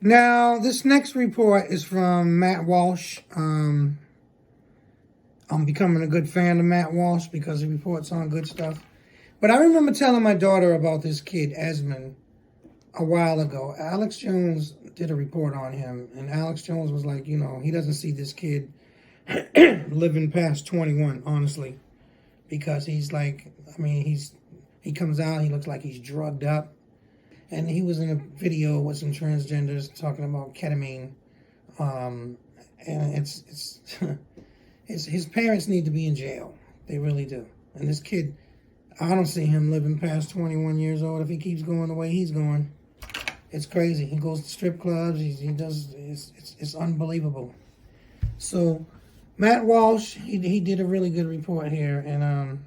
Now, this next report is from Matt Walsh. I'm becoming a good fan of Matt Walsh because he reports on good stuff. But I remember telling my daughter about this kid, Esmond, a while ago. Alex Jones did a report on him, and Alex Jones was like, you know, he doesn't see this kid living past 21, honestly, because he's like, I mean, he comes out, he looks like he's drugged up, and he was in a video with some transgenders talking about ketamine, and it's his parents need to be in jail. They really do. And this kid, I don't see him living past 21 years old if he keeps going the way he's going. It's crazy. He goes to strip clubs. It's unbelievable. So Matt Walsh, he did a really good report here, and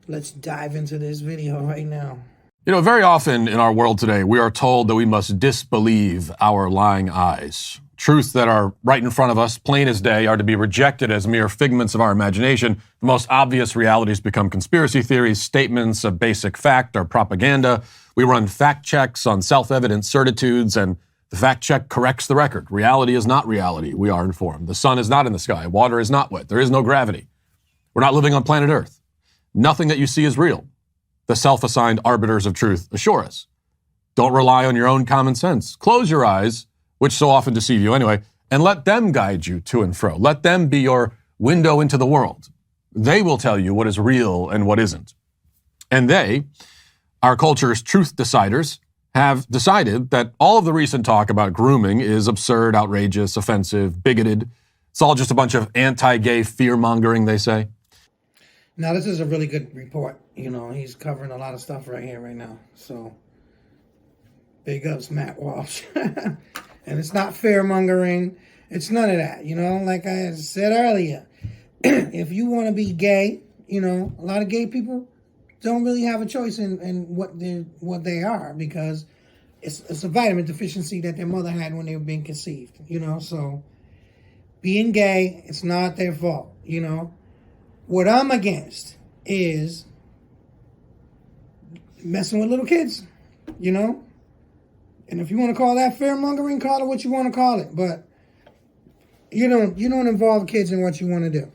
let's dive into this video right now. You know, very often in our world today, we are told that we must disbelieve our lying eyes. Truths that are right in front of us, plain as day, are to be rejected as mere figments of our imagination. The most obvious realities become conspiracy theories. Statements of basic fact are propaganda. We run fact checks on self-evident certitudes, and the fact check corrects the record. Reality is not reality. We are informed. The sun is not in the sky. Water is not wet. There is no gravity. We're not living on planet Earth. Nothing that you see is real. The self-assigned arbiters of truth assure us. Don't rely on your own common sense. Close your eyes, which so often deceive you anyway, and let them guide you to and fro. Let them be your window into the world. They will tell you what is real and what isn't. And they, our culture's truth deciders, have decided that all of the recent talk about grooming is absurd, outrageous, offensive, bigoted. It's all just a bunch of anti-gay fear-mongering, they say. Now, this is a really good report. You know, he's covering a lot of stuff right here, right now. So, big ups, Matt Walsh. And it's not fear-mongering. It's none of that, you know. Like I said earlier, if you want to be gay, you know, a lot of gay people don't really have a choice in what they are, because it's a vitamin deficiency that their mother had when they were being conceived, you know. So being gay, it's not their fault, you know. What I'm against is messing with little kids, you know. And if you want to call that fear-mongering, call it what you want to call it. But you don't involve kids in what you want to do.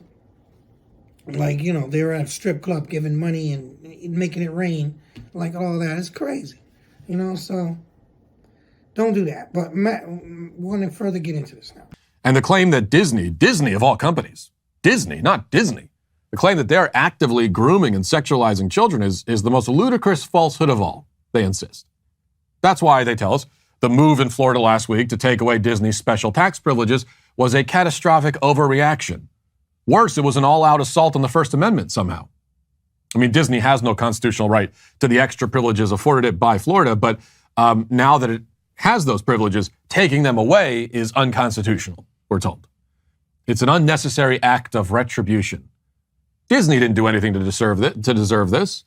Like, you know, they're at a strip club giving money and making it rain. Like, all that. It's crazy. You know, so don't do that. But Matt, want to further get into this now. And the claim that Disney of all companies, Disney, not Disney, the claim that they're actively grooming and sexualizing children is the most ludicrous falsehood of all, they insist. That's why, they tell us, the move in Florida last week to take away Disney's special tax privileges was a catastrophic overreaction. Worse, it was an all-out assault on the First Amendment somehow. I mean, Disney has no constitutional right to the extra privileges afforded it by Florida, but now that it has those privileges, taking them away is unconstitutional, we're told. It's an unnecessary act of retribution. Disney didn't do anything to deserve this.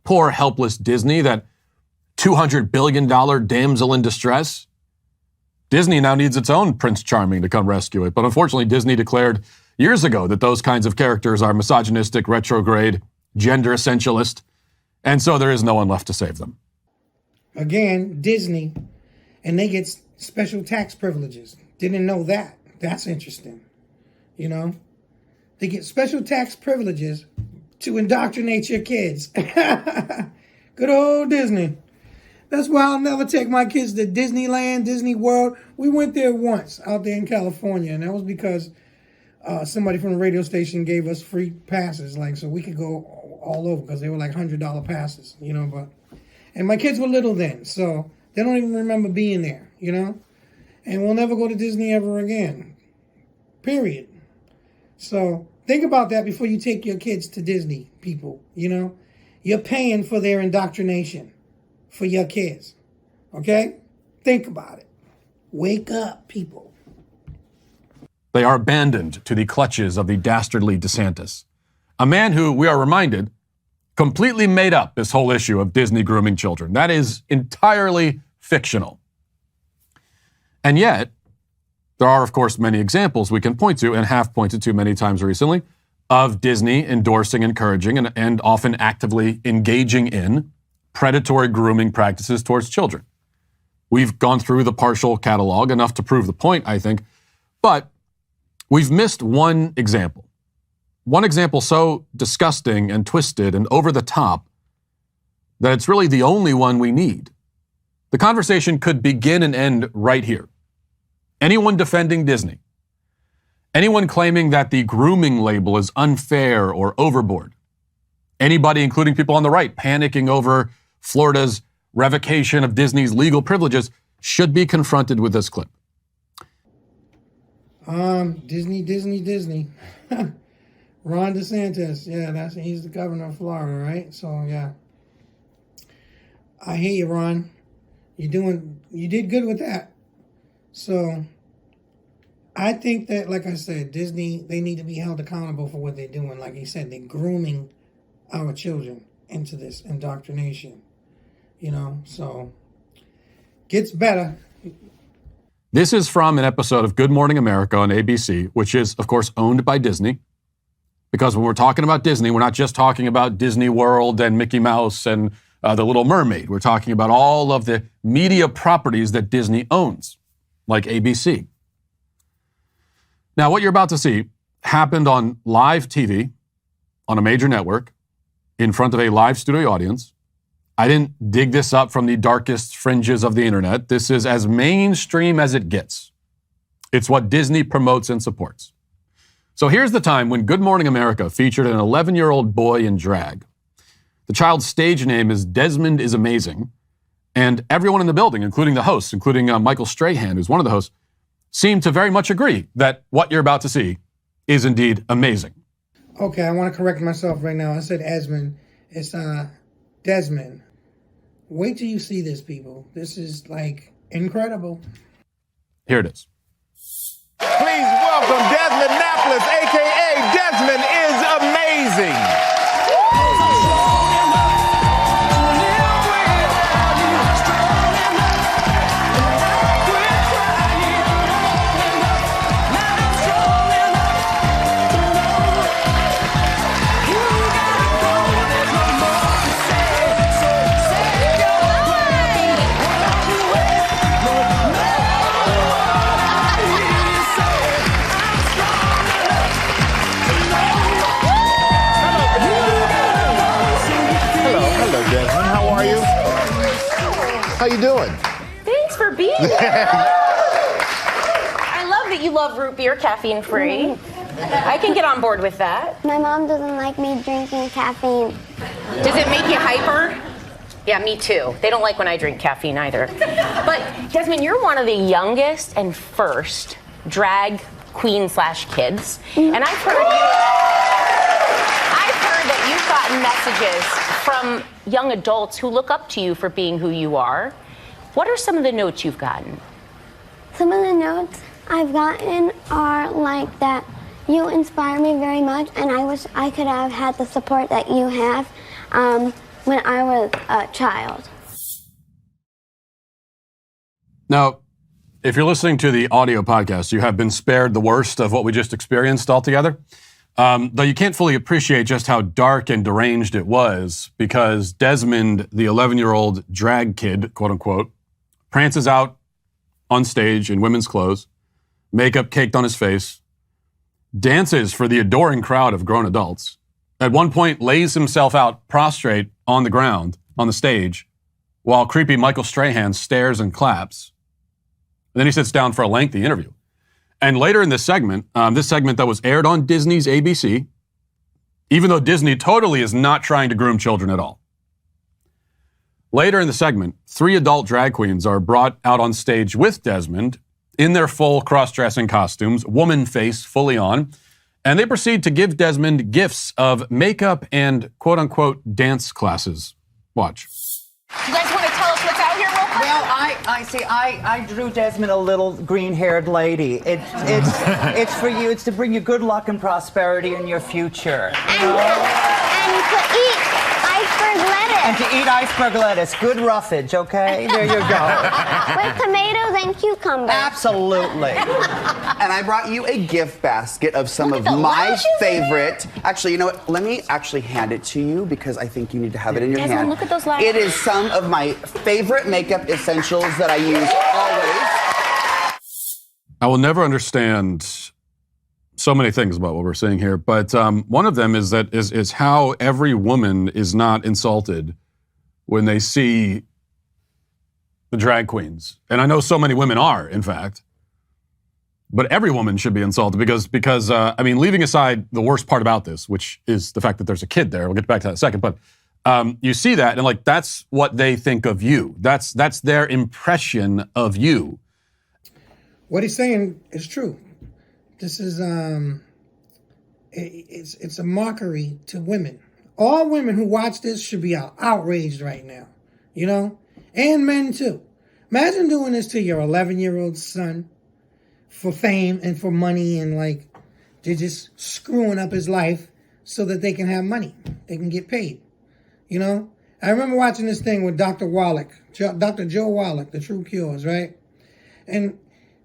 Poor, helpless Disney, that $200 billion damsel in distress. Disney now needs its own Prince Charming to come rescue it. But unfortunately, Disney declared years ago that those kinds of characters are misogynistic, retrograde, gender essentialist, and so there is no one left to save them. Again, Disney, and they get special tax privileges. Didn't know that. That's interesting. You know, they get special tax privileges to indoctrinate your kids. Good old Disney. That's why I'll never take my kids to Disneyland, Disney World. We went there once out there in California, and that was because somebody from the radio station gave us free passes, like, so we could go all over, because they were like $100 passes, you know. And my kids were little then, so they don't even remember being there, you know. And we'll never go to Disney ever again, period. So think about that before you take your kids to Disney, people, you know. You're paying for their indoctrination for your kids, okay? Think about it. Wake up, people. They are abandoned to the clutches of the dastardly DeSantis, a man who, we are reminded, completely made up this whole issue of Disney grooming children. That is entirely fictional. And yet, there are, of course, many examples we can point to, and have pointed to many times recently, of Disney endorsing, encouraging, and often actively engaging in predatory grooming practices towards children. We've gone through the partial catalog, enough to prove the point, I think. But we've missed one example. One example so disgusting and twisted and over the top that it's really the only one we need. The conversation could begin and end right here. Anyone defending Disney, anyone claiming that the grooming label is unfair or overboard, anybody, including people on the right, panicking over Florida's revocation of Disney's legal privileges, should be confronted with this clip. Disney. Ron DeSantis, yeah, he's the governor of Florida, right? So yeah, I hear you, Ron. You did good with that. So I think that, like I said, Disney, they need to be held accountable for what they're doing. Like he said, they're grooming our children into this indoctrination. So gets better. This is from an episode of Good Morning America on ABC, which is, of course, owned by Disney. Because when we're talking about Disney, we're not just talking about Disney World and Mickey Mouse and The Little Mermaid. We're talking about all of the media properties that Disney owns, like ABC. Now, what you're about to see happened on live TV, on a major network, in front of a live studio audience. I didn't dig this up from the darkest fringes of the internet. This is as mainstream as it gets. It's what Disney promotes and supports. So here's the time when Good Morning America featured an 11-year-old boy in drag. The child's stage name is Desmond is Amazing, and everyone in the building, including the hosts, including Michael Strahan, who's one of the hosts, seemed to very much agree that what you're about to see is indeed amazing. Okay, I want to correct myself right now. I said Esmond. It's Desmond. Wait till you see this, people. This is, incredible. Here it is. Please welcome Desmond Napoles, a.k.a. Desmond is Amazing. How you doing? Thanks for being here. I love that you love root beer, caffeine free. I can get on board with that. My mom doesn't like me drinking caffeine. Does it make you hyper? Yeah, me too. They don't like when I drink caffeine either. But Desmond, you're one of the youngest and first drag queen/kids. And I've heard that you've gotten messages from young adults who look up to you for being who you are. What are some of the notes you've gotten? Some of the notes I've gotten are like that you inspire me very much, and I wish I could have had the support that you have when I was a child. Now, if you're listening to the audio podcast, you have been spared the worst of what we just experienced altogether. Though you can't fully appreciate just how dark and deranged it was, because Desmond, the 11-year-old drag kid, quote unquote, prances out on stage in women's clothes, makeup caked on his face, dances for the adoring crowd of grown adults, at one point lays himself out prostrate on the ground on the stage while creepy Michael Strahan stares and claps. And then he sits down for a lengthy interview. And later in this segment that was aired on Disney's ABC, even though Disney totally is not trying to groom children at all. Later in the segment, 3 adult drag queens are brought out on stage with Desmond in their full cross-dressing costumes, woman face fully on, and they proceed to give Desmond gifts of makeup and quote-unquote dance classes. Watch. You guys want to tell us what's out here real quick? Well, I drew Desmond a little green-haired lady. It's for you. It's to bring you good luck and prosperity in your future. And to eat iceberg lettuce. And to eat iceberg lettuce. Good roughage, okay? There you go. With tomatoes and cucumbers. Absolutely. And I brought you a gift basket of some of the my lashes in favorite. Actually, you know what? Let me actually hand it to you because I think you need to have it in your Desmond, hand. look at those lashes. It is some of my favorite makeup essentials that I use always. I will never understand so many things about what we're seeing here, but one of them is how every woman is not insulted when they see the drag queens. And I know so many women are, in fact, but every woman should be insulted because I mean, leaving aside the worst part about this, which is the fact that there's a kid there. We'll get back to that in a second, but you see that and like that's what they think of you. That's their impression of you. What he's saying is true. This is it's a mockery to women. All women who watch this should be outraged right now, you know, and men too. Imagine doing this to your 11-year-old son for fame and for money, and like they're just screwing up his life so that they can have money, they can get paid. You know, I remember watching this thing with Dr. Wallach, Dr. Joe Wallach, The True Cures, right? And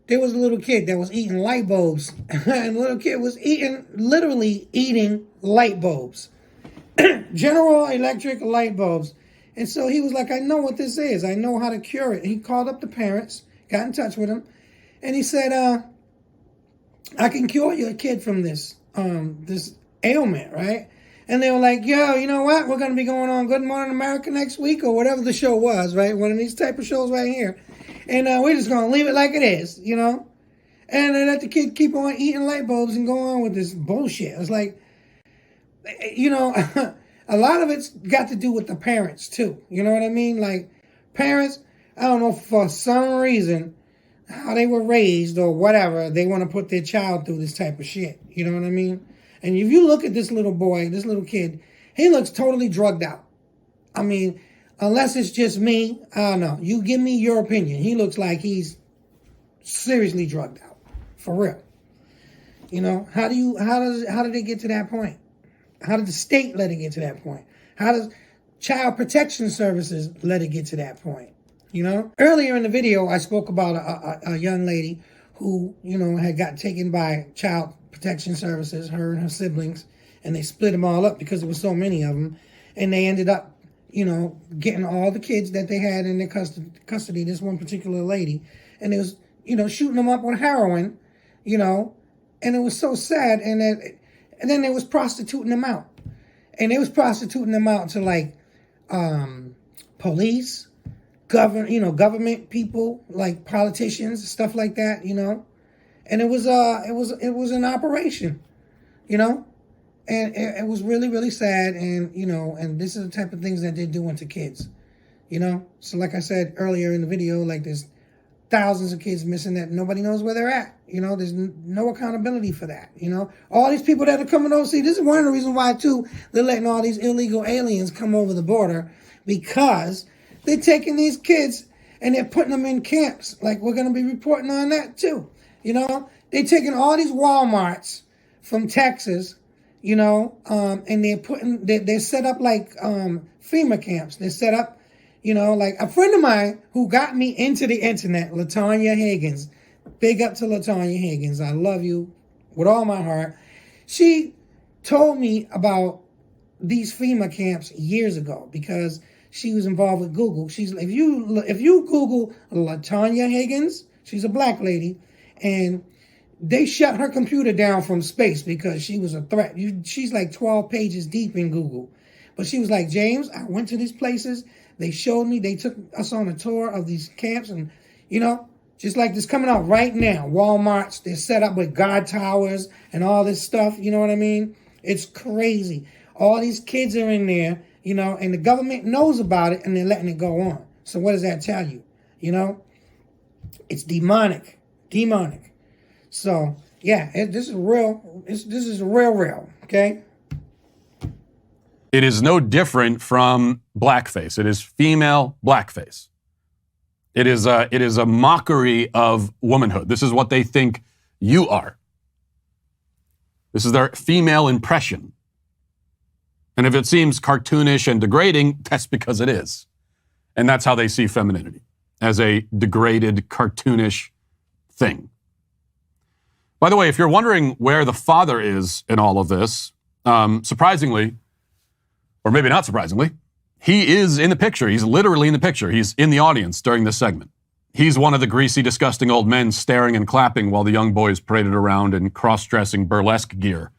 there was a little kid that was eating light bulbs. And the little kid was literally eating light bulbs. General Electric light bulbs. And so he was like, I know what this is. I know how to cure it. He called up the parents, got in touch with them, and he said, I can cure your kid from this ailment, right? And they were like, yo, you know what? We're going to be going on Good Morning America next week or whatever the show was, right? One of these type of shows right here. And we're just going to leave it like it is, you know? And then let the kid keep on eating light bulbs and go on with this bullshit. It's like, you know, a lot of it's got to do with the parents, too. You know what I mean? Like, parents, I don't know, for some reason, how they were raised or whatever, they want to put their child through this type of shit. You know what I mean? And if you look at this little boy, this little kid, he looks totally drugged out. I mean, unless it's just me, I don't know. You give me your opinion. He looks like he's seriously drugged out, for real. You know, how did they get to that point? How did the state let it get to that point? How does Child Protection Services let it get to that point? You know, earlier in the video, I spoke about a young lady who, you know, had got taken by Child Protection Services, her and her siblings, and they split them all up because there were so many of them, and they ended up, you know, getting all the kids that they had in their custody, this one particular lady, and it was, you know, shooting them up with heroin, you know, and it was so sad, and then they was prostituting them out, and they was prostituting them out to like police, government people, like politicians, stuff like that, you know, and it was an operation, you know. And it was really, really sad, and, you know, and this is the type of things that they're doing to kids, you know? So like I said earlier in the video, like there's thousands of kids missing that nobody knows where they're at, you know? There's no accountability for that, you know? All these people that are coming over, see, this is one of the reasons why, too, they're letting all these illegal aliens come over the border, because they're taking these kids and they're putting them in camps. Like, we're going to be reporting on that, too, you know? They're taking all these Walmarts from Texas, you know, and they're set up like FEMA camps. They're set up, you know, like a friend of mine who got me into the internet, LaTanya Higgins. Big up to LaTanya Higgins. I love you with all my heart. She told me about these FEMA camps years ago because she was involved with Google. If you Google LaTanya Higgins, she's a black lady, and they shut her computer down from space because she was a threat. She's like 12 pages deep in Google. But she was like, James, I went to these places. They showed me. They took us on a tour of these camps. And, you know, just like this coming out right now, Walmarts, they're set up with guard towers and all this stuff. You know what I mean? It's crazy. All these kids are in there, you know, and the government knows about it and they're letting it go on. So what does that tell you? You know, it's demonic. So, yeah, this is real. This is real, okay? It is no different from blackface. It is female blackface. It is a mockery of womanhood. This is what they think you are. This is their female impression. And if it seems cartoonish and degrading, that's because it is. And that's how they see femininity, as a degraded, cartoonish thing. By the way, if you're wondering where the father is in all of this, surprisingly, or maybe not surprisingly, he is in the picture. He's literally in the picture. He's in the audience during this segment. He's one of the greasy, disgusting old men staring and clapping while the young boys paraded around in cross-dressing burlesque gear.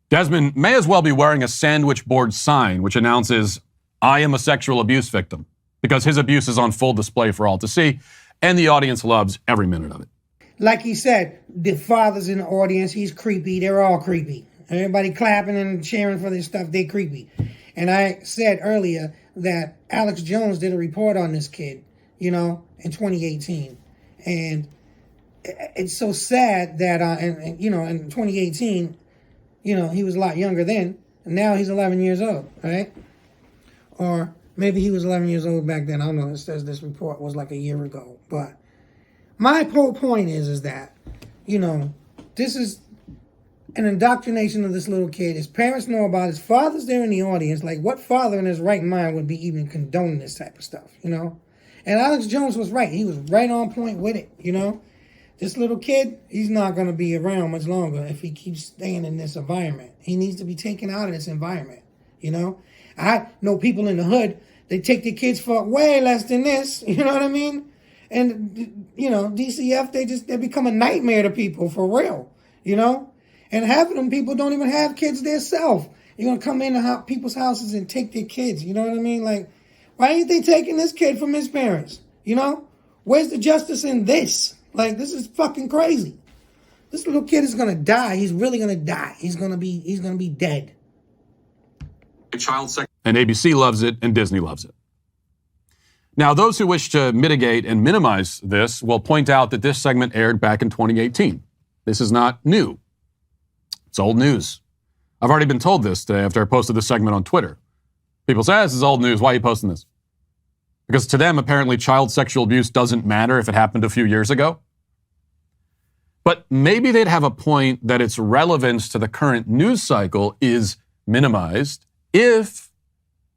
Desmond may as well be wearing a sandwich board sign which announces, "I am a sexual abuse victim," because his abuse is on full display for all to see, and the audience loves every minute of it. Like he said, the father's in the audience. He's creepy. They're all creepy. Everybody clapping and cheering for this stuff. They creepy. And I said earlier that Alex Jones did a report on this kid, in 2018. And it's so sad that, in 2018, he was a lot younger then. And now he's 11 years old, right? Or maybe he was 11 years old back then. I don't know. It says this report was like a year ago. But my whole point is that, this is an indoctrination of this little kid. His parents know about it. His father's there in the audience. Like, what father in his right mind would be even condoning this type of stuff, And Alex Jones was right. He was right on point with it, This little kid, he's not going to be around much longer if he keeps staying in this environment. He needs to be taken out of this environment, I know people in the hood, they take their kids for way less than this, you know what I mean? And, DCF, they become a nightmare to people for real, And half of them people don't even have kids themselves. You're going to come into people's houses and take their kids, you know what I mean? Like, why ain't they taking this kid from his parents, Where's the justice in this? Like, this is fucking crazy. This little kid is going to die. He's really going to die. He's going to be dead. And ABC loves it, and Disney loves it. Now, those who wish to mitigate and minimize this will point out that this segment aired back in 2018. This is not new. It's old news. I've already been told this today after I posted this segment on Twitter. People say, this is old news. Why are you posting this? Because to them, apparently, child sexual abuse doesn't matter if it happened a few years ago. But maybe they'd have a point that its relevance to the current news cycle is minimized if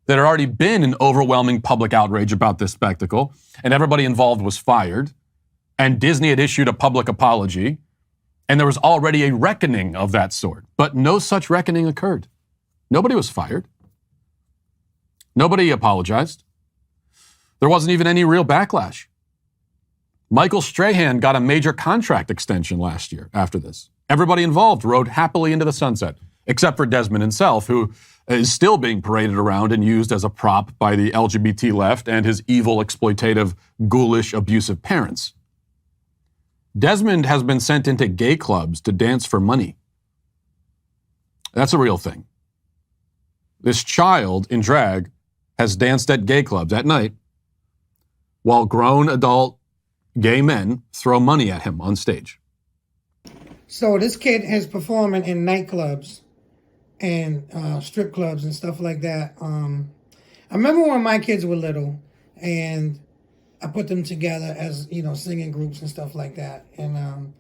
there had already been an overwhelming public outrage about this spectacle, and everybody involved was fired, and Disney had issued a public apology, and there was already a reckoning of that sort. But no such reckoning occurred. Nobody was fired. Nobody apologized. There wasn't even any real backlash. Michael Strahan got a major contract extension last year after this. Everybody involved rode happily into the sunset, except for Desmond himself, who is still being paraded around and used as a prop by the LGBT left and his evil, exploitative, ghoulish, abusive parents. Desmond has been sent into gay clubs to dance for money. That's a real thing. This child in drag has danced at gay clubs at night while grown adult gay men throw money at him on stage. So this kid is performing in nightclubs and strip clubs and stuff like that. I remember when my kids were little and I put them together as, singing groups and stuff like that. And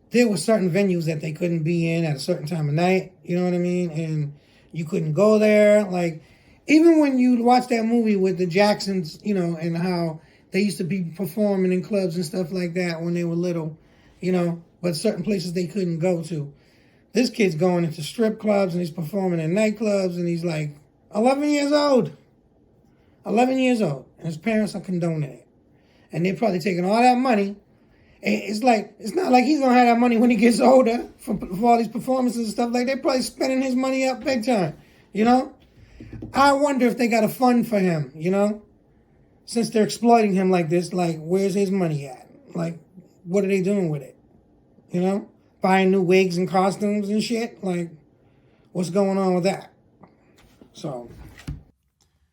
there were certain venues that they couldn't be in at a certain time of night, you know what I mean? And you couldn't go there. Like, even when you watch that movie with the Jacksons, and how they used to be performing in clubs and stuff like that when they were little, but certain places they couldn't go to. This kid's going into strip clubs and he's performing in nightclubs and he's like 11 years old. 11 years old. And his parents are condoning it. And they're probably taking all that money. And it's not like he's going to have that money when he gets older for all these performances and stuff. Like, they're probably spending his money up big time, I wonder if they got a fund for him, Since they're exploiting him like this, like, where's his money at? Like, what are they doing with it? Buying new wigs and costumes and shit? Like, what's going on with that? So.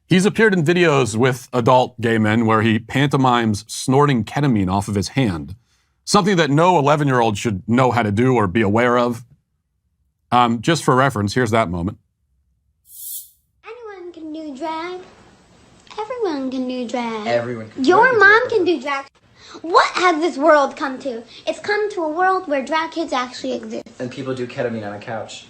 He's appeared in videos with adult gay men where he pantomimes snorting ketamine off of his hand, something that no 11-year-old should know how to do or be aware of. Just for reference, here's that moment. Anyone can do drag. Everyone can do drag. Everyone can. Your mom can do drag. What has this world come to? It's come to a world where drag kids actually exist. And people do ketamine on a couch.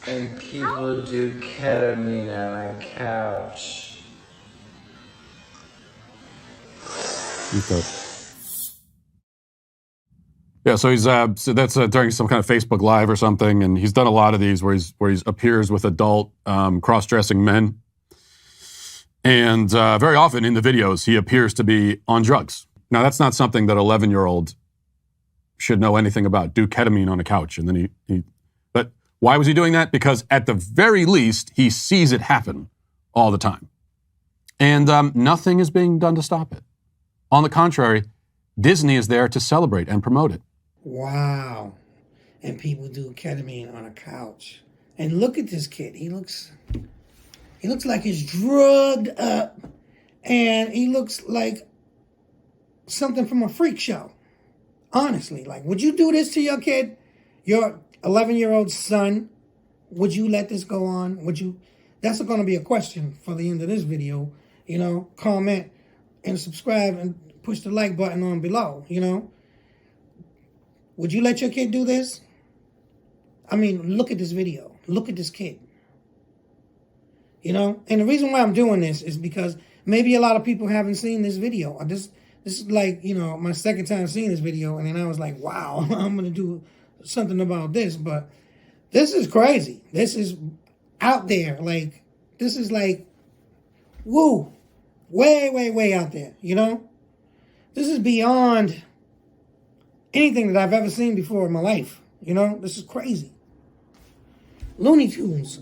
And people do ketamine on a couch. Yeah, so he's so that's during some kind of Facebook Live or something, and he's done a lot of these where he appears with adult cross-dressing men, and very often in the videos he appears to be on drugs. Now that's not something that 11-year-old should know anything about. Do ketamine on a couch, and then but why was he doing that? Because at the very least he sees it happen all the time, and nothing is being done to stop it. On the contrary, Disney is there to celebrate and promote it. Wow. And people do ketamine on a couch. And look at this kid. He looks like he's drugged up. And he looks like something from a freak show. Honestly, like, would you do this to your kid? Your 11-year-old son? Would you let this go on? Would you? That's going to be a question for the end of this video. You know, comment and subscribe and push the like button on below, you know. Would you let your kid do this? I mean, look at this video. Look at this kid. You know, and the reason why I'm doing this is because maybe a lot of people haven't seen this video. This is like, you know, my second time seeing this video, and then I was like, wow, I'm going to do something about this. But this is crazy. This is out there. Like, this is like, woo, way, way, way out there, you know? This is beyond anything that I've ever seen before in my life. You know, this is crazy. Looney Tunes.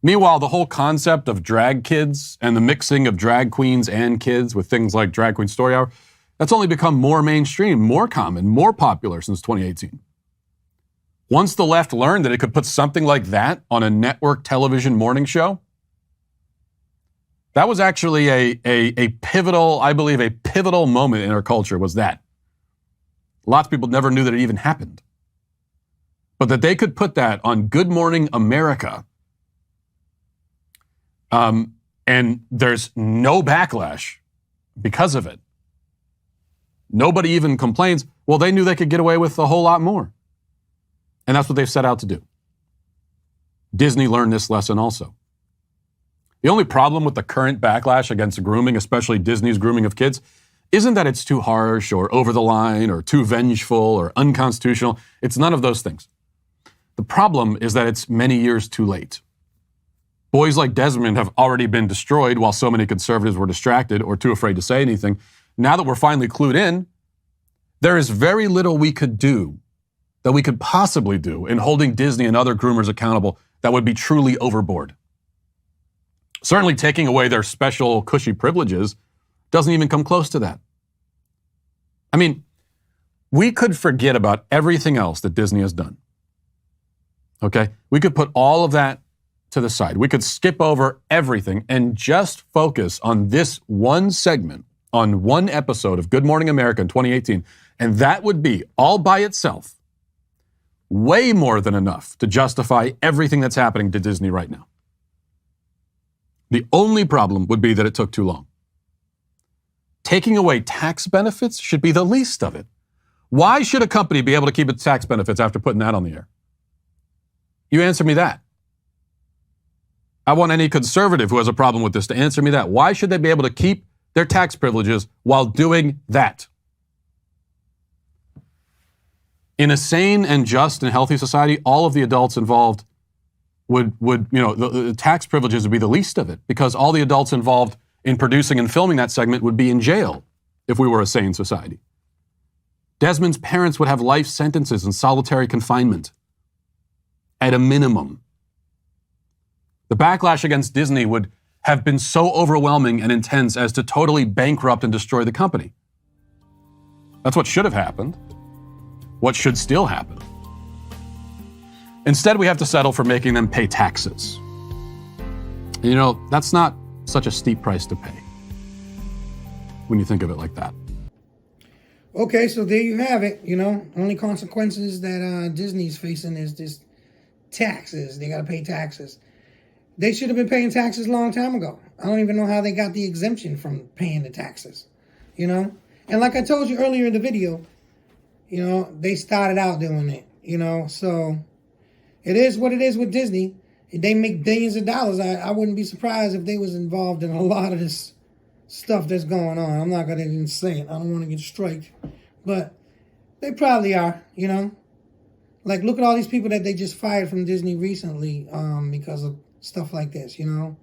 Meanwhile, the whole concept of drag kids and the mixing of drag queens and kids with things like Drag Queen Story Hour, that's only become more mainstream, more common, more popular since 2018. Once the left learned that it could put something like that on a network television morning show, that was actually a pivotal, I believe, a pivotal moment in our culture was that. Lots of people never knew that it even happened. But that they could put that on Good Morning America, and there's no backlash because of it. Nobody even complains. Well, they knew they could get away with a whole lot more. And that's what they've set out to do. Disney learned this lesson also. The only problem with the current backlash against grooming, especially Disney's grooming of kids, isn't that it's too harsh or over the line or too vengeful or unconstitutional. It's none of those things. The problem is that it's many years too late. Boys like Desmond have already been destroyed while so many conservatives were distracted or too afraid to say anything. Now that we're finally clued in, there is very little we could do that we could possibly do in holding Disney and other groomers accountable that would be truly overboard. Certainly taking away their special cushy privileges doesn't even come close to that. I mean, we could forget about everything else that Disney has done. Okay? We could put all of that to the side. We could skip over everything and just focus on this one segment, on one episode of Good Morning America in 2018. And that would be, all by itself, way more than enough to justify everything that's happening to Disney right now. The only problem would be that it took too long. Taking away tax benefits should be the least of it. Why should a company be able to keep its tax benefits after putting that on the air? You answer me that. I want any conservative who has a problem with this to answer me that. Why should they be able to keep their tax privileges while doing that? In a sane and just and healthy society, all of the adults involved would the tax privileges would be the least of it, because all the adults involved in producing and filming that segment would be in jail if we were a sane society. Desmond's parents would have life sentences in solitary confinement at a minimum. The backlash against Disney would have been so overwhelming and intense as to totally bankrupt and destroy the company. That's what should have happened. What should still happen. Instead, we have to settle for making them pay taxes. You know, that's not such a steep price to pay when you think of it like that. Okay, so there you have it. You know, only consequences that Disney's facing is this taxes. They got to pay taxes. They should have been paying taxes a long time ago. I don't even know how they got the exemption from paying the taxes, you know? And like I told you earlier in the video, you know, they started out doing it, you know? So it is what it is with Disney. They make billions of dollars. I wouldn't be surprised if they was involved in a lot of this stuff that's going on. I'm not going to even say it. I don't want to get striked. But they probably are, you know. Like, look at all these people that they just fired from Disney recently because of stuff like this, you know.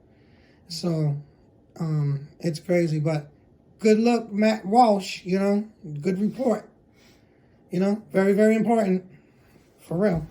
So, it's crazy. But good luck, Matt Walsh, you know. Good report. You know, very, very important. For real.